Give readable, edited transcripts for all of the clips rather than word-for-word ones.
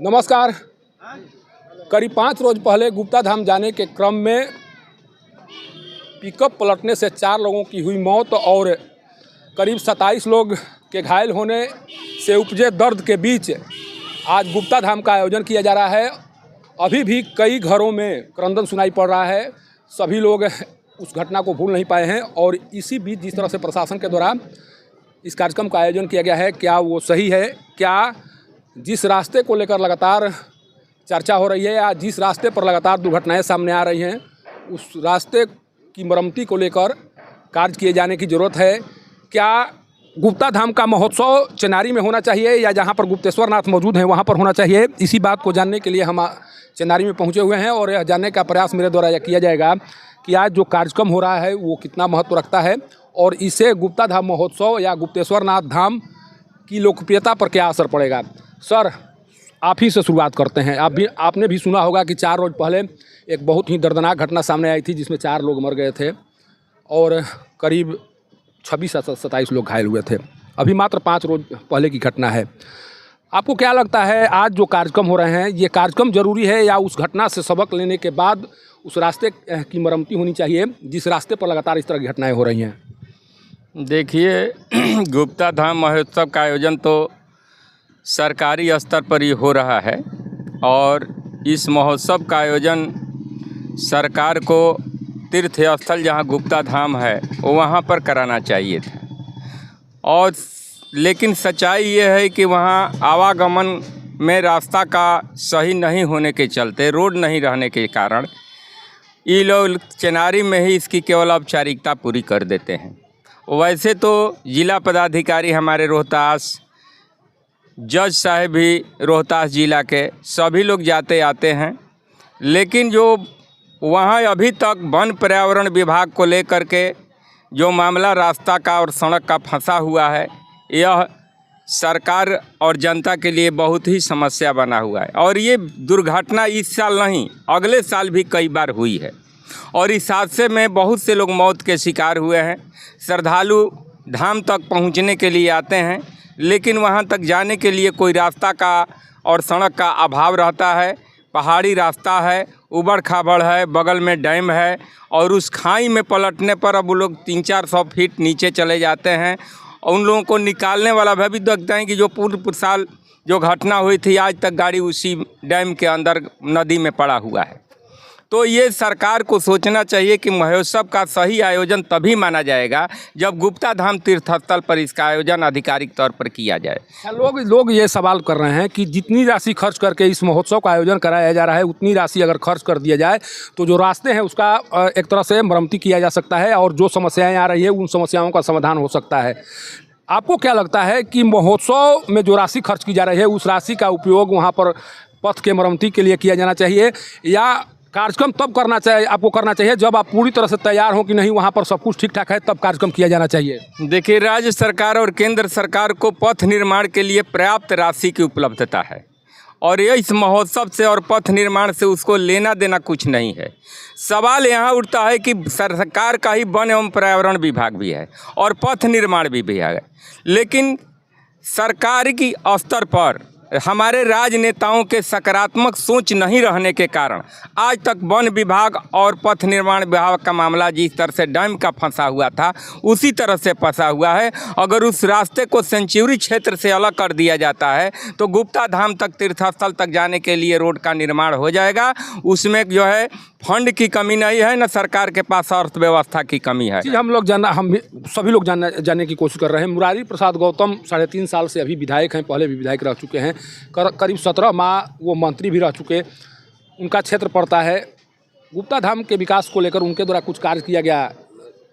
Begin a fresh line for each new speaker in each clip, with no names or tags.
नमस्कार। करीब 5 रोज पहले गुप्ता धाम जाने के क्रम में पिकअप पलटने से 4 लोगों की हुई मौत और करीब 27 लोग के घायल होने से उपजे दर्द के बीच आज गुप्ता धाम का आयोजन किया जा रहा है। अभी भी कई घरों में क्रंदन सुनाई पड़ रहा है। सभी लोग उस घटना को भूल नहीं पाए हैं और इसी बीच जिस तरह से प्रशासन के द्वारा इस कार्यक्रम का आयोजन किया गया है, क्या वो सही है? क्या जिस रास्ते को लेकर लगातार चर्चा हो रही है या जिस रास्ते पर लगातार दुर्घटनाएं सामने आ रही हैं, उस रास्ते की मरम्मती को लेकर कार्य किए जाने की ज़रूरत है? क्या गुप्ता धाम का महोत्सव चेनारी में होना चाहिए या जहां पर गुप्तेश्वर नाथ मौजूद हैं वहां पर होना चाहिए? इसी बात को जानने के लिए हम चेनारी में पहुंचे हुए हैं और यह जानने का प्रयास मेरे द्वारा यह किया जाएगा कि आज जो कार्यक्रम हो रहा है वो कितना महत्व रखता है और इससे गुप्ता धाम महोत्सव या गुप्तेश्वर नाथ धाम की लोकप्रियता पर क्या असर पड़ेगा। सर, आप ही से शुरुआत करते हैं। आपने भी सुना होगा कि 4 रोज पहले एक बहुत ही दर्दनाक घटना सामने आई थी जिसमें 4 लोग मर गए थे और करीब 26-27 लोग घायल हुए थे। अभी मात्र 5 रोज पहले की घटना है। आपको क्या लगता है आज जो कार्यक्रम हो रहे हैं ये कार्यक्रम ज़रूरी है या उस घटना से सबक लेने के बाद उस रास्ते की मरम्मती होनी चाहिए जिस रास्ते पर लगातार इस तरह की घटनाएँ हो रही हैं?
देखिए, गुप्ता धाम महोत्सव का आयोजन तो सरकारी स्तर पर ही हो रहा है और इस महोत्सव का आयोजन सरकार को तीर्थ स्थल जहाँ गुप्ता धाम है वहाँ पर कराना चाहिए था। और लेकिन सच्चाई ये है कि वहाँ आवागमन में रास्ता का सही नहीं होने के चलते, रोड नहीं रहने के कारण ये लोग चेनारी में ही इसकी केवल औपचारिकता पूरी कर देते हैं। वैसे तो जिला पदाधिकारी हमारे रोहतास, जज साहब भी रोहतास जिला के सभी लोग जाते आते हैं, लेकिन जो वहाँ अभी तक वन पर्यावरण विभाग को लेकर के जो मामला रास्ता का और सड़क का फंसा हुआ है, यह सरकार और जनता के लिए बहुत ही समस्या बना हुआ है। और ये दुर्घटना इस साल नहीं, अगले साल भी कई बार हुई है और इस हादसे में बहुत से लोग मौत के शिकार हुए हैं। श्रद्धालु धाम तक पहुँचने के लिए आते हैं लेकिन वहां तक जाने के लिए कोई रास्ता का और सड़क का अभाव रहता है। पहाड़ी रास्ता है, उबड़ खाबड़ है, बगल में डैम है और उस खाई में पलटने पर अब वो लोग 300-400 फीट नीचे चले जाते हैं। उन लोगों को निकालने वाला भी देखते हैं कि जो पूर्व साल जो घटना हुई थी आज तक गाड़ी उसी डैम के अंदर नदी में पड़ा हुआ है। तो ये सरकार को सोचना चाहिए कि महोत्सव का सही आयोजन तभी माना जाएगा जब गुप्ता धाम तीर्थस्थल पर इसका आयोजन आधिकारिक तौर पर किया जाए।
लोग ये सवाल कर रहे हैं कि जितनी राशि खर्च करके इस महोत्सव का आयोजन कराया जा रहा है उतनी राशि अगर खर्च कर दिया जाए तो जो रास्ते हैं उसका एक तरह से मरम्मती किया जा सकता है और जो समस्याएं आ रही है उन समस्याओं का समाधान हो सकता है। आपको क्या लगता है कि महोत्सव में जो राशि खर्च की जा रही है उस राशि का उपयोग वहाँ पर पथ के मरम्मती के लिए किया जाना चाहिए या कार्यक्रम तब आपको करना चाहिए जब आप पूरी तरह से तैयार हो कि नहीं वहाँ पर सब कुछ ठीक ठाक है तब कार्यक्रम किया जाना चाहिए?
देखिए, राज्य सरकार और केंद्र सरकार को पथ निर्माण के लिए पर्याप्त राशि की उपलब्धता है और ये इस महोत्सव से और पथ निर्माण से उसको लेना देना कुछ नहीं है। सवाल यहाँ उठता है कि सरकार का ही वन एवं पर्यावरण विभाग भी है और पथ निर्माण भी विभाग है, लेकिन सरकार की स्तर पर हमारे राजनेताओं के सकारात्मक सोच नहीं रहने के कारण आज तक वन विभाग और पथ निर्माण विभाग का मामला जिस तरह से डैम का फंसा हुआ था उसी तरह से फंसा हुआ है। अगर उस रास्ते को सेंचुरी क्षेत्र से अलग कर दिया जाता है तो गुप्ता धाम तक तीर्थस्थल तक जाने के लिए रोड का निर्माण हो जाएगा। उसमें जो है फंड की कमी नहीं है, न सरकार के पास अर्थव्यवस्था की कमी है।
हम सभी लोग जानने की कोशिश कर रहे हैं। मुरारी प्रसाद गौतम 3.5 साल से अभी विधायक हैं, पहले भी विधायक रह चुके हैं, करीब 17 माह वो मंत्री भी रह चुके। उनका क्षेत्र पड़ता है। गुप्ता धाम के विकास को लेकर उनके द्वारा कुछ कार्य किया गया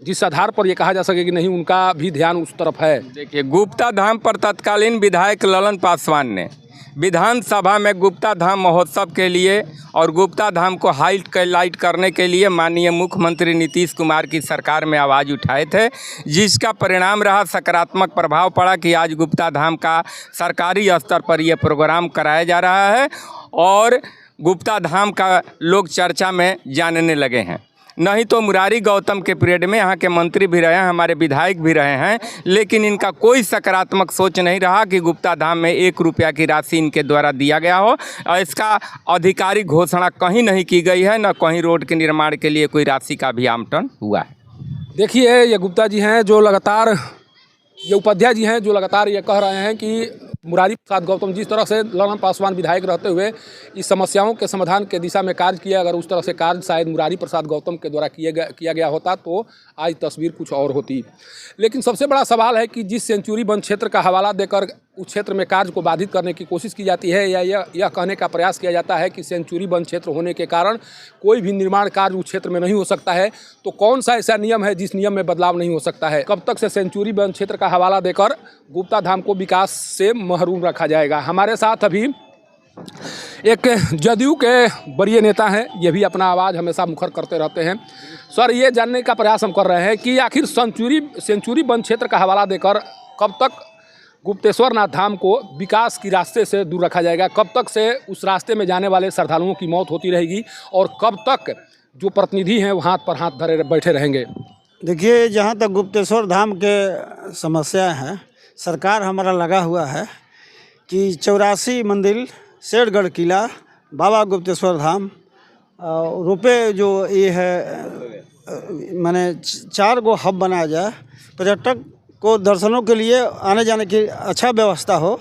जिस आधार पर ये कहा जा सके कि नहीं उनका भी ध्यान उस तरफ है?
देखिए, गुप्ता धाम पर तत्कालीन विधायक ललन पासवान ने विधानसभा में गुप्ता धाम महोत्सव के लिए और गुप्ता धाम को हाईलाइट करने के लिए माननीय मुख्यमंत्री नीतीश कुमार की सरकार में आवाज़ उठाए थे, जिसका परिणाम रहा सकारात्मक प्रभाव पड़ा कि आज गुप्ता धाम का सरकारी स्तर पर यह प्रोग्राम कराया जा रहा है और गुप्ता धाम का लोग चर्चा में जानने लगे हैं। नहीं तो मुरारी गौतम के पीरियड में यहाँ के मंत्री भी रहे हैं, हमारे विधायक भी रहे हैं, लेकिन इनका कोई सकारात्मक सोच नहीं रहा कि गुप्ता धाम में 1 रुपया की राशि इनके द्वारा दिया गया हो। और इसका आधिकारिक घोषणा कहीं नहीं की गई है, न कहीं रोड के निर्माण के लिए कोई राशि का भी आवंटन हुआ है।
देखिए, ये गुप्ता जी हैं जो लगातार, ये उपाध्याय जी हैं जो लगातार ये कह रहे हैं कि मुरारी प्रसाद गौतम जिस तरह से ललन पासवान विधायक रहते हुए इस समस्याओं के समाधान के दिशा में कार्य किया, अगर उस तरह से कार्य शायद मुरारी प्रसाद गौतम के द्वारा किया गया होता तो आज तस्वीर कुछ और होती। लेकिन सबसे बड़ा सवाल है कि जिस सेंचुरी वन क्षेत्र का हवाला देकर उस क्षेत्र में कार्य को बाधित करने की कोशिश की जाती है, या यह कहने का प्रयास किया जाता है कि सेंचुरी वन क्षेत्र होने के कारण कोई भी निर्माण कार्य उस क्षेत्र में नहीं हो सकता है, तो कौन सा ऐसा नियम है जिस नियम में बदलाव नहीं हो सकता है? कब तक से सेंचुरी वन क्षेत्र का हवाला देकर गुप्ता धाम को विकास से महरूम रखा जाएगा? हमारे साथ अभी एक जदयू के वरीय नेता हैं, ये भी अपना आवाज़ हमेशा मुखर करते रहते हैं। सर, ये जानने का प्रयास हम कर रहे हैं कि आखिर सेंचुरी वन क्षेत्र का हवाला देकर कब तक गुप्तेश्वर नाथ धाम को विकास की रास्ते से दूर रखा जाएगा? कब तक से उस रास्ते में जाने वाले श्रद्धालुओं की मौत होती रहेगी? और कब तक जो प्रतिनिधि हैं वो हाथ पर हाथ धरे बैठे रहेंगे?
देखिए, जहाँ तक गुप्तेश्वर धाम के समस्या है, सरकार हमारा लगा हुआ है कि 84 मंदिर, शेरगढ़ किला, बाबा गुप्तेश्वर धाम, रुपये जो ये है माने 4 गो हब बनाया जाए, पर्यटक को दर्शनों के लिए आने जाने की अच्छा व्यवस्था हो।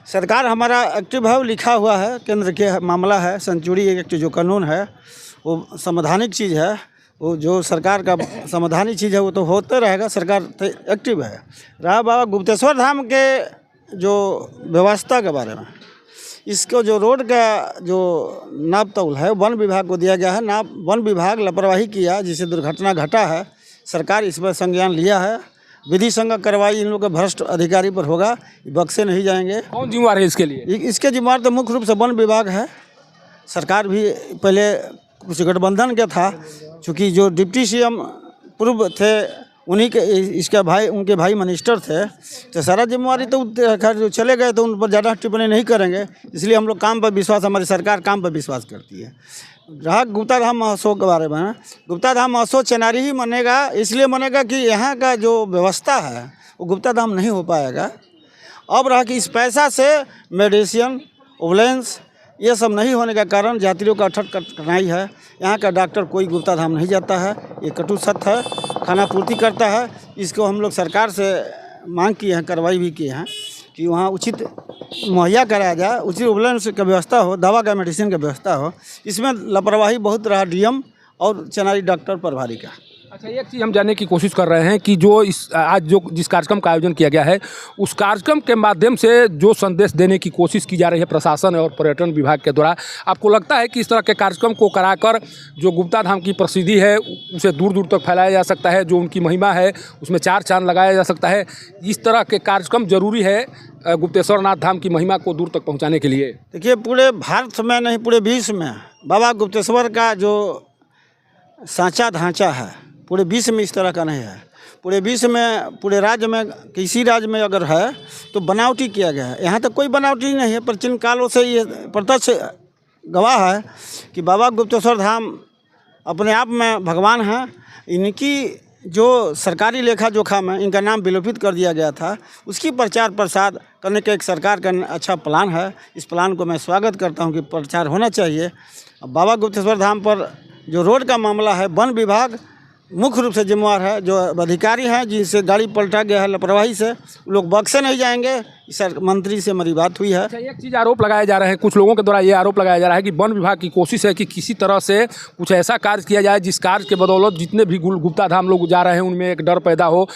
सरकार हमारा एक्टिव है, लिखा हुआ है, केंद्र के मामला है। सेंचुरी एक्ट जो कानून है वो संवैधानिक चीज़ है, वो जो सरकार का संवैधानिक चीज़ है वो तो होते रहेगा, सरकार एक्टिव है। रहा बाबा गुप्तेश्वर धाम के जो व्यवस्था के बारे में, इसको जो रोड का जो नाप तौल है वन विभाग को दिया गया है। वन विभाग लापरवाही किया जिससे दुर्घटना घटा है। सरकार इस पर संज्ञान लिया है। विधि संगत कार्रवाई इन लोगों के भ्रष्ट अधिकारी पर होगा, बक्से नहीं जाएंगे।
कौन जिम्मेवार है इसके लिए?
इसके जिम्मेवार तो मुख्य रूप से वन विभाग है। सरकार भी पहले कुछ गठबंधन के था, चूँकि जो डिप्टी सीएम पूर्व थे उन्हीं के, इसका भाई, उनके भाई मिनिस्टर थे, तो सारा जिम्मेवारी तो खैर जो चले गए तो उन पर ज़्यादा टिप्पणी नहीं करेंगे। इसलिए हम लोग काम पर विश्वास, हमारी सरकार काम पर विश्वास करती है। रहा गुप्ता धाम महोत्सव के बारे में, गुप्ता धाम महोत्सव चेनारी ही मनेगा, इसलिए मनेगा कि यहाँ का जो व्यवस्था है वो गुप्ता धाम नहीं हो पाएगा। अब रहा कि इस पैसा से मेडिसिन, एम्बुलेंस ये सब नहीं होने का कारण यात्रियों का अठट कठिनाई है। यहाँ का डॉक्टर कोई गुप्ता धाम नहीं जाता है, ये कटु सत्य है। खाना पूर्ति करता है, इसको हम लोग सरकार से मांग किए हैं, कार्रवाई भी किए हैं कि वहाँ उचित मुहैया कराया जाए, उचित एम्बुलेंस की व्यवस्था हो, दवा का, मेडिसिन की व्यवस्था हो। इसमें लापरवाही बहुत रहा डीएम और चेनारी डॉक्टर प्रभारी का।
अच्छा, एक चीज़ हम जानने की कोशिश कर रहे हैं कि जो आज जिस कार्यक्रम का आयोजन किया गया है, उस कार्यक्रम के माध्यम से जो संदेश देने की कोशिश की जा रही है प्रशासन और पर्यटन विभाग के द्वारा, आपको लगता है कि इस तरह के कार्यक्रम को कराकर जो गुप्ता धाम की प्रसिद्धि है उसे दूर दूर तक फैलाया जा सकता है, जो उनकी महिमा है उसमें 4 चांद लगाया जा सकता है? इस तरह के कार्यक्रम जरूरी है गुप्तेश्वर नाथ धाम की महिमा को दूर तक पहुँचाने के लिए?
देखिए, पूरे भारत में नहीं, पूरे विश्व में बाबा गुप्तेश्वर का जो सांचा ढांचा है पूरे विश्व में इस तरह का नहीं है। पूरे विश्व में, पूरे राज्य में, किसी राज्य में अगर है तो बनावटी किया गया है। यहाँ तक कोई बनावटी नहीं है। प्राचीन कालों से ये प्रत्यक्ष गवाह है कि बाबा गुप्तेश्वर धाम अपने आप में भगवान हैं। इनकी जो सरकारी लेखा जोखा में इनका नाम विलोपित कर दिया गया था, उसकी प्रचार प्रसार करने का एक सरकार का अच्छा प्लान है। इस प्लान को मैं स्वागत करता हूँ कि प्रचार होना चाहिए। बाबा गुप्तेश्वर धाम पर जो रोड का मामला है, वन विभाग मुख्य रूप से जिम्मेवार है। जो अधिकारी हैं जिनसे गाड़ी पलटा गया है लापरवाही से, वो लोग बक्से नहीं जाएंगे। सर, मंत्री से मेरी बात हुई है।
अच्छा, एक चीज़ आरोप लगाए जा रहे हैं, कुछ लोगों के द्वारा ये आरोप लगाया जा रहा है कि वन विभाग की कोशिश है कि किसी तरह से कुछ ऐसा कार्य किया जाए जिस कार्य के बदौलत जितने भी गुप्ता धाम लोग जा रहे हैं उनमें एक डर पैदा हो।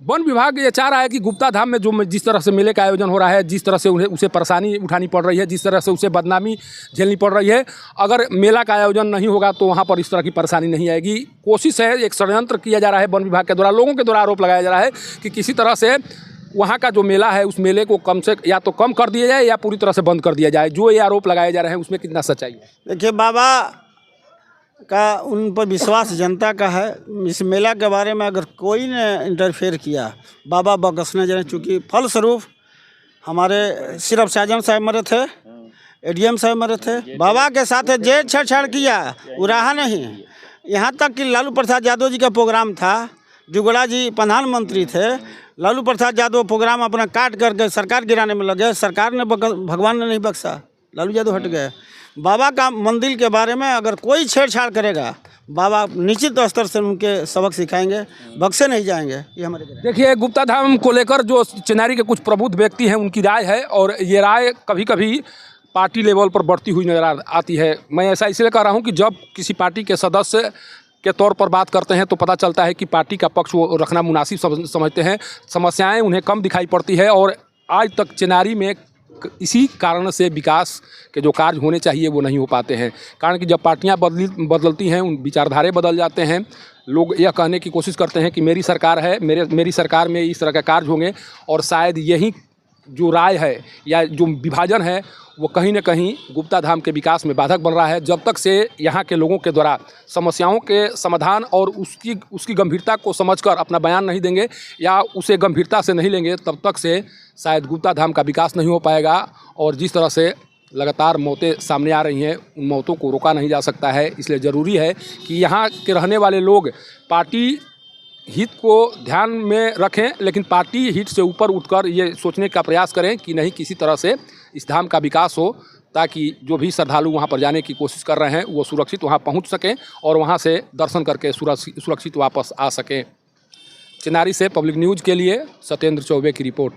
वन विभाग ये चाह रहा है कि गुप्ता धाम में जो जिस तरह से मेले का आयोजन हो रहा है, जिस तरह से उसे परेशानी उठानी पड़ रही है, जिस तरह से उसे बदनामी झेलनी पड़ रही है, अगर मेला का आयोजन नहीं होगा तो वहाँ पर इस तरह की परेशानी नहीं आएगी। कोशिश है, एक षड्यंत्र किया जा रहा है वन विभाग के द्वारा। लोगों के द्वारा आरोप लगाया जा रहा है कि किसी तरह से वहाँ का जो मेला है उस मेले को कम से या तो कम कर दिया जाए या पूरी तरह से बंद कर दिया जाए। जो ये आरोप लगाए जा रहे हैं उसमें कितना सच्चाई है?
देखिए, बाबा का उन पर विश्वास जनता का है। इस मेला के बारे में अगर कोई ने इंटरफेयर किया, बाबा बकसने जाए, चूँकि फलस्वरूप हमारे सिर्फ साजन साहब मरे थे, एडीएम साहब मरे थे। बाबा के साथ जे छेड़छाड़ किया वो रहा नहीं। यहाँ तक कि लालू प्रसाद यादव जी का प्रोग्राम था, जुगड़ा जी प्रधानमंत्री थे, लालू प्रसाद यादव प्रोग्राम अपना काट करके सरकार गिराने में लगे, सरकार ने भगवान ने नहीं बख्शा, लालू यादव हट गए। बाबा का मंदिर के बारे में अगर कोई छेड़छाड़ करेगा, बाबा निश्चित स्तर से उनके सबक सिखाएंगे, बख्शे नहीं जाएंगे। ये हमारे
देखिए, गुप्ता धाम को लेकर जो चिनारी के कुछ प्रबुद्ध व्यक्ति हैं उनकी राय है, और ये राय कभी कभी पार्टी लेवल पर बढ़ती हुई नजर आती है। मैं ऐसा इसलिए कह रहा हूँ कि जब किसी पार्टी के सदस्य के तौर पर बात करते हैं तो पता चलता है कि पार्टी का पक्ष वो रखना मुनासिब समझते हैं, समस्याएं उन्हें कम दिखाई पड़ती है। और आज तक चिनारी में इसी कारण से विकास के जो कार्य होने चाहिए वो नहीं हो पाते हैं, कारण कि जब पार्टियां बदलती हैं, उन विचारधारे बदल जाते हैं। लोग यह कहने की कोशिश करते हैं कि मेरी सरकार है, मेरी सरकार में इस तरह के कार्य होंगे, और शायद यही जो राय है या जो विभाजन है वो कहीं न कहीं गुप्ता धाम के विकास में बाधक बन रहा है। जब तक से यहाँ के लोगों के द्वारा समस्याओं के समाधान और उसकी गंभीरता को समझकर अपना बयान नहीं देंगे या उसे गंभीरता से नहीं लेंगे, तब तक से शायद गुप्ता धाम का विकास नहीं हो पाएगा। और जिस तरह से लगातार मौतें सामने आ रही हैं, उन मौतों को रोका नहीं जा सकता है। इसलिए ज़रूरी है कि यहाँ के रहने वाले लोग पार्टी हित को ध्यान में रखें, लेकिन पार्टी हित से ऊपर उठकर ये सोचने का प्रयास करें कि नहीं, किसी तरह से इस धाम का विकास हो, ताकि जो भी श्रद्धालु वहाँ पर जाने की कोशिश कर रहे हैं वो सुरक्षित वहाँ पहुँच सकें और वहाँ से दर्शन करके सुरक्षित वापस आ सकें। चिनारी से पब्लिक न्यूज़ के लिए सत्येंद्र चौबे की रिपोर्ट।